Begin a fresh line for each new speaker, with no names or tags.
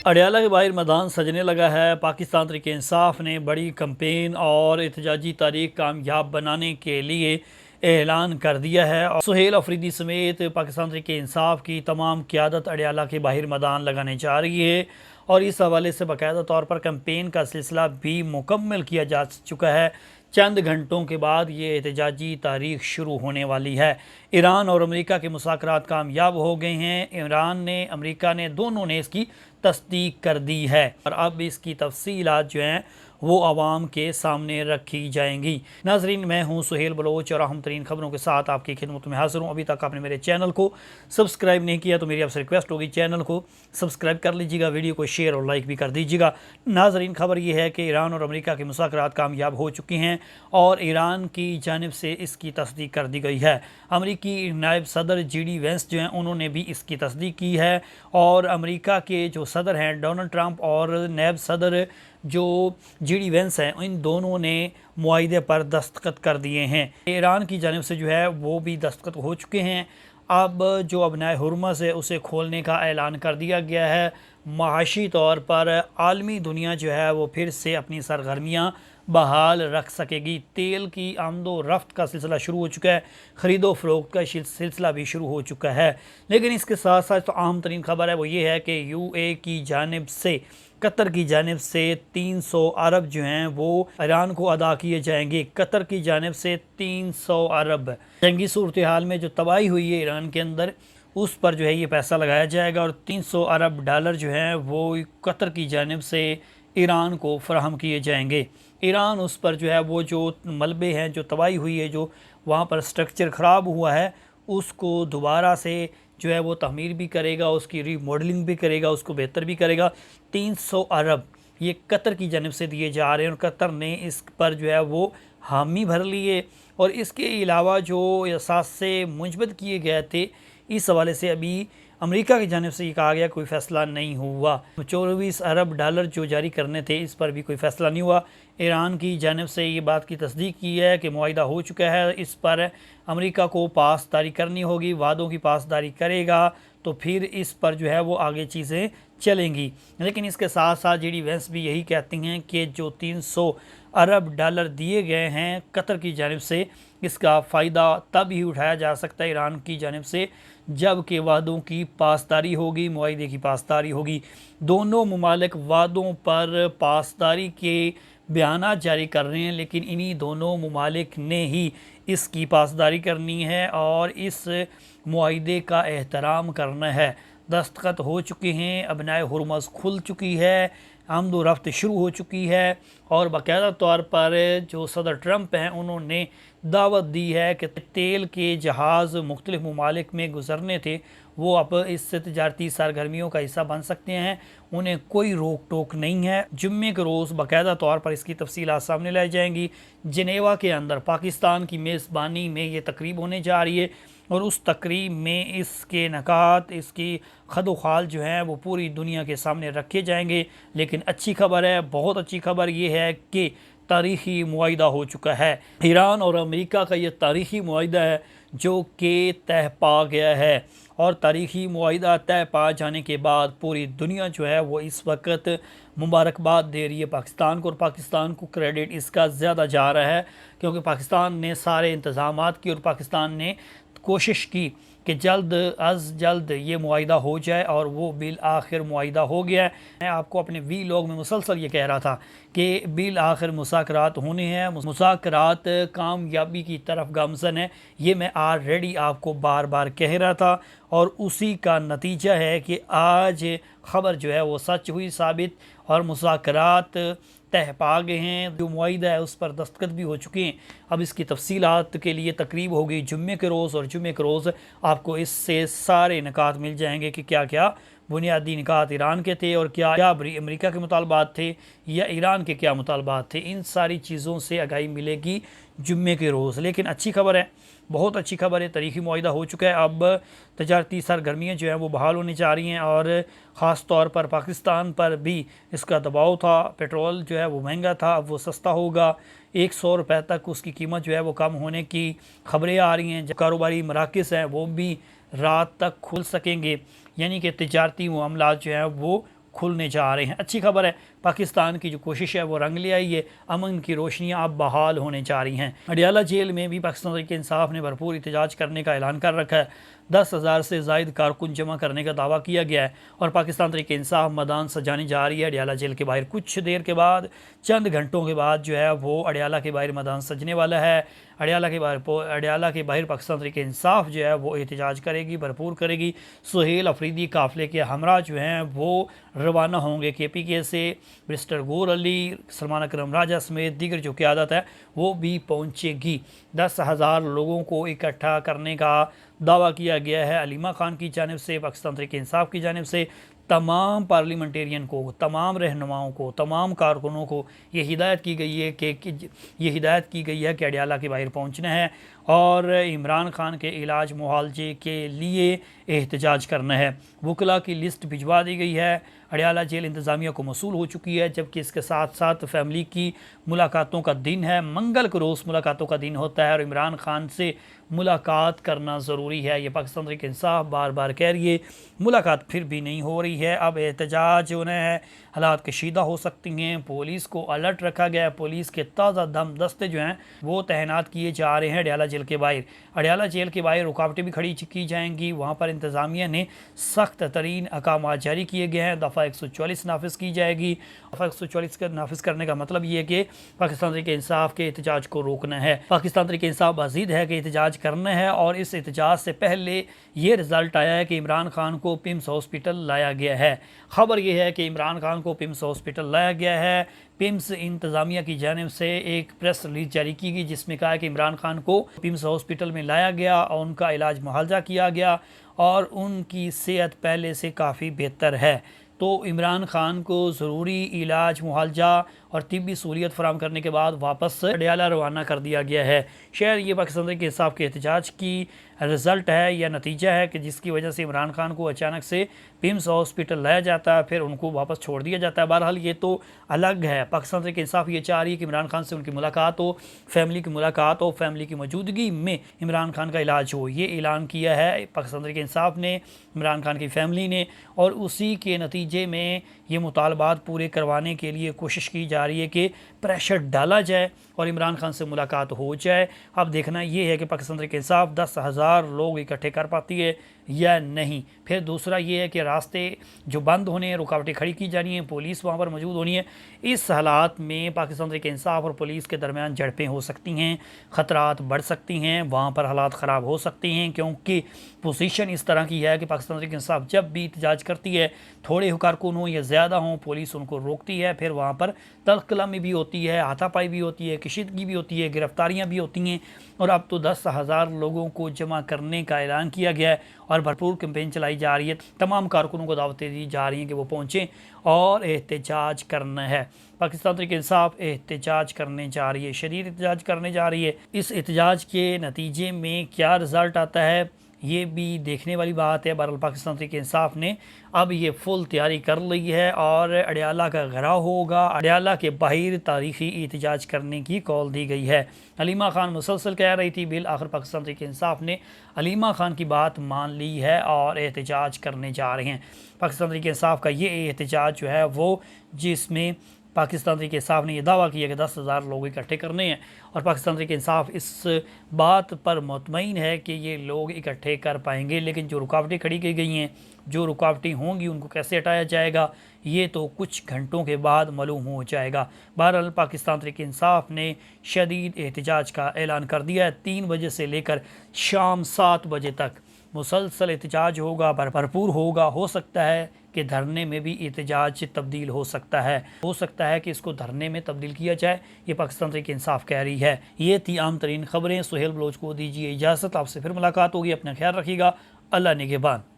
अडयाला के बाहर मैदान सजने लगा है। पाकिस्तान तहरीक इंसाफ ने बड़ी कंपेन और एहतजाजी तारीख कामयाब बनाने के लिए ऐलान कर दिया है और सुहेल अफरीदी समेत पाकिस्तान तहरीक इंसाफ की तमाम क़यादत अडयाला के बाहर मैदान लगाने जा रही है और इस हवाले से बाकायदा तौर पर कंपेन का सिलसिला भी मुकम्मल किया जा चुका है। चंद घंटों के बाद ये एहतजाजी तारीख शुरू होने वाली है। ईरान और अमेरिका के मुज़ाकरात कामयाब हो गए हैं। ईरान ने, अमेरिका ने, दोनों ने इसकी तस्दीक कर दी है और अब इसकी तफसीलात जो हैं वो आवाम के सामने रखी जाएंगी। नाजरीन, मैं हूँ सुहेल बलोच और अहम तरीन खबरों के साथ आपकी खिदमत में हाजिर हूँ। अभी तक आपने मेरे चैनल को सब्सक्राइब नहीं किया तो मेरी आपसे रिक्वेस्ट होगी, चैनल को सब्सक्राइब कर लीजिएगा, वीडियो को शेयर और लाइक भी कर दीजिएगा। नाजरीन, खबर यह है कि ईरान और अमेरिका के मुज़ाकरात कामयाब हो चुकी हैं और ईरान की जानिब से इसकी तस्दीक कर दी गई है। अमेरिकी नायब सदर JD वेंस जो हैं उन्होंने भी इसकी तस्दीक की है और अमेरिका के जो सदर हैं डोनाल्ड ट्रंप और नायब सदर जो JD वेंस हैं, इन दोनों ने मुआहिदे पर दस्तखत कर दिए हैं। ईरान की जानिब से जो है वो भी दस्तखत हो चुके हैं। अब जो अबनाए हुर्मुज़ है उसे खोलने का ऐलान कर दिया गया है। माशी तौर पर आलमी दुनिया जो है वो फिर से अपनी सरगर्मियाँ बहाल रख सकेगी। तेल की आमदो रफ्त का सिलसिला शुरू हो चुका है, ख़रीदो फरोख्त का सिलसिला भी शुरू हो चुका है। लेकिन इसके साथ साथ तो अहम तरीन खबर है वो ये है कि UAE की जानिब से, कतर की जानिब से 300 अरब जो हैं वो ईरान को अदा किए जाएंगे। कतर की जानिब से 300 अरब। जंगी सूरत हाल में जो तबाही हुई है ईरान के अंदर, उस पर जो है ये पैसा लगाया जाएगा और 300 अरब डॉलर जो हैं वो कतर की जानिब से ईरान को फराहम किए जाएंगे। ईरान उस पर जो है वो जो मलबे हैं, जो तबाही हुई है, जो वहाँ पर स्ट्रक्चर ख़राब हुआ है, उसको दोबारा से जो है वो तमीर भी करेगा, उसकी रीमॉडलिंग भी करेगा, उसको बेहतर भी करेगा। 300 अरब ये कतर की जानिब से दिए जा रहे हैं और कतर ने इस पर जो है वो हामी भर लिए और इसके अलावा जो असासे मुंजमद किए गए थे, इस हवाले से अभी अमेरिका की जानिब से ये कहा गया कोई फ़ैसला नहीं हुआ। 24 अरब डॉलर जो जारी करने थे, इस पर भी कोई फ़ैसला नहीं हुआ। ईरान की जानिब से ये बात की तस्दीक की है कि मुआहिदा हो चुका है, इस पर अमेरिका को पासदारी करनी होगी। वादों की पासदारी करेगा तो फिर इस पर जो है वो आगे चीज़ें चलेंगी। लेकिन इसके साथ साथ JD वेंस भी यही कहती हैं कि जो 300 अरब डॉलर दिए गए हैं कतर की जानिब से, इसका फ़ायदा तब ही उठाया जा सकता है ईरान की जानिब से जब कि वादों की पासदारी होगी, मुआहिदे की पासदारी होगी। दोनों ममालिक वादों पर पासदारी के बयान जारी कर रहे हैं, लेकिन इन्हीं दोनों ममालिक ने ही इसकी पासदारी करनी है और इस मुआहिदे का एहतराम करना है। दस्तखत हो चुके हैं, अबनाए हुर्मुज़ खुल चुकी है, आमदो रफ्त शुरू हो चुकी है और बाकायदा तौर पर जो सदर ट्रंप हैं उन्होंने दावत दी है कि तेल के जहाज़ मुख्तलिफ़ ममालिक में गुजरने थे वो अब इस तजारती सरगर्मियों का हिस्सा बन सकते हैं, उन्हें कोई रोक टोक नहीं है। जुम्मे के रोज़ बाकायदा तौर पर इसकी तफसीलात सामने लाई जाएंगी। जिनेवा के अंदर पाकिस्तान की मेज़बानी में ये तकरीब होने जा रही है और उस तकरीब में इसके नकात, इसकी खदोखाल जो हैं वो पूरी दुनिया के सामने रखे जाएंगे। लेकिन अच्छी खबर है, बहुत अच्छी खबर ये है कि तारीख़ी मुआहिदा हो चुका है। ईरान और अमेरिका का ये तारीख़ी मुआहिदा है जो कि तय पा गया है और तारीख़ी मुआहिदा तय पा जाने के बाद पूरी दुनिया जो है वो इस वक्त मुबारकबाद दे रही है पाकिस्तान को और पाकिस्तान को क्रेडिट इसका ज़्यादा जा रहा है क्योंकि पाकिस्तान ने सारे इंतज़ामात किए और पाकिस्तान ने कोशिश की कि जल्द अज़ जल्द ये मुआहिदा हो जाए और वो बिल आखिर मुआहिदा हो गया है। मैं आपको अपने वीलॉग में मुसलसल ये कह रहा था कि बिल आखिर मुज़ाकरात होने हैं, मुज़ाकरात कामयाबी की तरफ गामज़न है। ये मैं ऑलरेडी आपको बार बार कह रहा था और उसी का नतीजा है कि आज ख़बर जो है वो सच हुई साबित और मुज़ाकरात तय पा गए हैं। जो मुआहिदा है उस पर दस्तखत भी हो चुके हैं। अब इसकी तफसीलात के लिए तकरीब होगी जुम्मे के रोज़ और जुम्मे के रोज़ आपको इससे सारे निकात मिल जाएंगे कि क्या क्या बुनियादी निकात ईरान के थे और क्या क्या अमेरिका के मुतालबात थे या ईरान के क्या मुतालबात थे। इन सारी चीज़ों से आगाही मिलेगी जुम्मे के रोज़। लेकिन अच्छी खबर है, बहुत अच्छी खबर है, तारीख़ी मुआहिदा हो चुका है। अब तजारती सरगर्मियाँ जो हैं वो बहाल होने जा रही हैं और ख़ास तौर पर पाकिस्तान पर भी इसका दबाव था। पेट्रोल जो है वो महंगा था, अब वो सस्ता होगा। 100 रुपये तक उसकी कीमत जो है वो कम होने की ख़बरें आ रही हैं। जो कारोबारी मराकज़ हैं वो भी रात तक खुल सकेंगे, यानी कि तजारती मामलात जो हैं वो खुलने जा रहे हैं। अच्छी खबर है, पाकिस्तान की जो कोशिश है वो रंग ले आई है, अमन की रोशनियाँ अब बहाल होने जा रही हैं। अडियाला जेल में भी पाकिस्तान तहरीक इंसाफ ने भरपूर एहतजाज करने का ऐलान कर रखा है। 10,000 से ज़ायद कारकुन जमा करने का दावा किया गया है और पाकिस्तान तहरीक इंसाफ मैदान सजाने जा रही है अडियाला जेल के बाहर। कुछ देर के बाद, चंद घंटों के बाद जो है वो अडियाला के बाहर मैदान सजने वाला है। अडियाला के बाहर पाकिस्तान तहरीक इंसाफ जो है वो एहतजाज करेगी, भरपूर करेगी। सुहेल अफरीदी काफ़िले के हमरा जो हैं वो रवाना होंगे KPK से। मिस्टर गौर अली, सलमान अकरम राजा समेत दीगर जो क़यादत है वो भी पहुँचेगी। 10,000 लोगों को इकट्ठा करने का दावा किया गया है अलीमा खान की जानिब से, पाकिस्तान तहरीक इंसाफ की जानिब से। तमाम पार्लियामेंटेरियन को, तमाम रहनुमाओं को, तमाम कारकुनों को ये हिदायत की गई है कि अडियाला के बाहर पहुंचना है और इमरान खान के इलाज मुआवजे के लिए एहतजाज करना है। वकला की लिस्ट भिजवा दी गई है। अडियाला जेल इंतज़ामिया को मसूल हो चुकी है, जबकि इसके साथ साथ फैमिली की मुलाकातों का दिन है। मंगल को रोज़ मुलाकातों का दिन होता है और इमरान खान से मुलाकात करना ज़रूरी है। ये पाकिस्तान तहरीक इंसाफ बार बार कह रही है, मुलाकात फिर भी नहीं हो रही है। अब एहतजाज होना है, हालात कशीदा हो सकती हैं। पुलिस को अलर्ट रखा गया है। पुलिस के ताज़ा दम दस्ते जो हैं वो तैनात किए जा रहे हैं अडियाला जेल के बाहर। अडियाला जेल के बाहर रुकावटें भी खड़ी की जाएंगी। वहाँ पर इंतज़ामिया ने सख्त तरीन अहकाम जारी किए गए हैं। दफ़ा 144 नाफिज की जाएगी। दफ़ा 144 का नाफिज करने का मतलब ये है कि पाकिस्तान तहरीक इंसाफ के एहतजाज को रोकना है। पाकिस्तान तहरीक इंसाफ मज़ीद है कि एहतजाज करना है और इस एहतजाज से पहले ये रिज़ल्ट आया है कि इमरान खान को पिम्स हॉस्पिटल लाया गया है। ख़बर यह है कि इमरान खान को पिम्स हॉस्पिटल लाया गया है। पिम्स इंतज़ामिया की जानिब से एक प्रेस रिलीज जारी की गई जिसमें कहा कि इमरान खान को पिम्स हॉस्पिटल में लाया गया और उनका इलाज मुआवजा किया गया और उनकी सेहत पहले से काफ़ी बेहतर है। तो इमरान खान को ज़रूरी इलाज मुआवजा और तिब्बी सहूलियत फराम करने के बाद वापस अडियाला रवाना कर दिया गया है। शायद ये पाकिस्तान तहरीक इंसाफ के एहतजाज की रिज़ल्ट है या नतीजा है कि जिसकी वजह से इमरान खान को अचानक से पिम्स हॉस्पिटल लाया जाता है, फिर उनको वापस छोड़ दिया जाता है। बहरहाल ये तो अलग है। पाकिस्तान तहरीक इंसाफ ये चाह रही है कि इमरान खान से उनकी मुलाकात हो, फैमिली की मुलाकात हो, फैमिली की मौजूदगी में इमरान खान का इलाज हो। ये ऐलान किया है पाकिस्तान तहरीक इंसाफ ने, इमरान खान की फैमिली ने, और उसी के नतीजे में ये मुतालबात पूरे करवाने के लिए कोशिश की जा रही है कि प्रेशर डाला जाए और इमरान खान से मुलाकात हो जाए। अब देखना ये है कि पाकिस्तान तहरीक इंसाफ 10,000 लोग इकट्ठे कर पाती है या नहीं। फिर दूसरा ये है कि रास्ते जो बंद होने हैं, रुकावटें खड़ी की जानी हैं, पुलिस वहाँ पर मौजूद होनी है। इस हालात में पाकिस्तान तहरीक इंसाफ और पुलिस के दरमियान झड़पें हो सकती हैं, ख़तरात बढ़ सकती हैं, वहाँ पर हालात ख़राब हो सकते हैं, क्योंकि पोजीशन इस तरह की है कि पाकिस्तान तहरीक इंसाफ जब भी एहतजाज करती है, थोड़े कारकुन हों या ज़्यादा हों, पुलिस उनको रोकती है। फिर वहाँ पर तलकलामी भी होती है, हाथापाई भी होती है, कशीदगी भी होती है, गिरफ्तारियाँ भी होती हैं। और अब तो 10,000 लोगों को जमा करने का ऐलान किया गया है और भरपूर कैंपेन चलाई जा रही है। तमाम कारकुनों को दावतें दी जा रही हैं कि वो पहुँचें और एहतजाज करना है। पाकिस्तान तहरीक इंसाफ एहतजाज करने जा रही है, शदीद एहतजाज करने जा रही है। इस एहतजाज के नतीजे में क्या रिज़ल्ट आता है ये भी देखने वाली बात है। बहरहाल पाकिस्तान तहरीक इंसाफ ने अब ये फुल तैयारी कर ली है और अडियाला का घेराव होगा। अडियाला के बाहर तारीखी एहतजाज करने की कॉल दी गई है। अलीमा खान मुसलसल कह रही थी, बिल आखिर पाकिस्तान तहरीक इंसाफ ने अलीमा खान की बात मान ली है और एहतजाज करने जा रहे हैं। पाकिस्तान तहरीक इंसाफ का ये एहतजाज जो है वो, जिसमें पाकिस्तान तहरीक इंसाफ ने यह दावा किया कि 10,000 लोग इकट्ठे करने हैं और पाकिस्तान तहरीक इंसाफ इस बात पर मुतमईन है कि ये लोग इकट्ठे कर पाएंगे। लेकिन जो रुकावटें खड़ी की गई हैं, जो रुकावटें होंगी, उनको कैसे हटाया जाएगा ये तो कुछ घंटों के बाद मालूम हो जाएगा। बहरहाल पाकिस्तान तहरीक इंसाफ ने शदीद एहतजाज का ऐलान कर दिया है। 3 बजे से लेकर शाम 7 बजे तक मुसलसल एहतजाज होगा, भरपूर होगा। हो सकता है कि धरने में भी एहतजाज तब्दील हो सकता है कि इसको धरने में तब्दील किया जाए। ये पाकिस्तान तहरीक इंसाफ कह रही है। ये थी आम तरीन खबरें। सुहेल बलोच को दीजिए इजाज़त। आपसे फिर मुलाकात होगी। अपना ख्याल रखिएगा। अल्लाह निगहबान।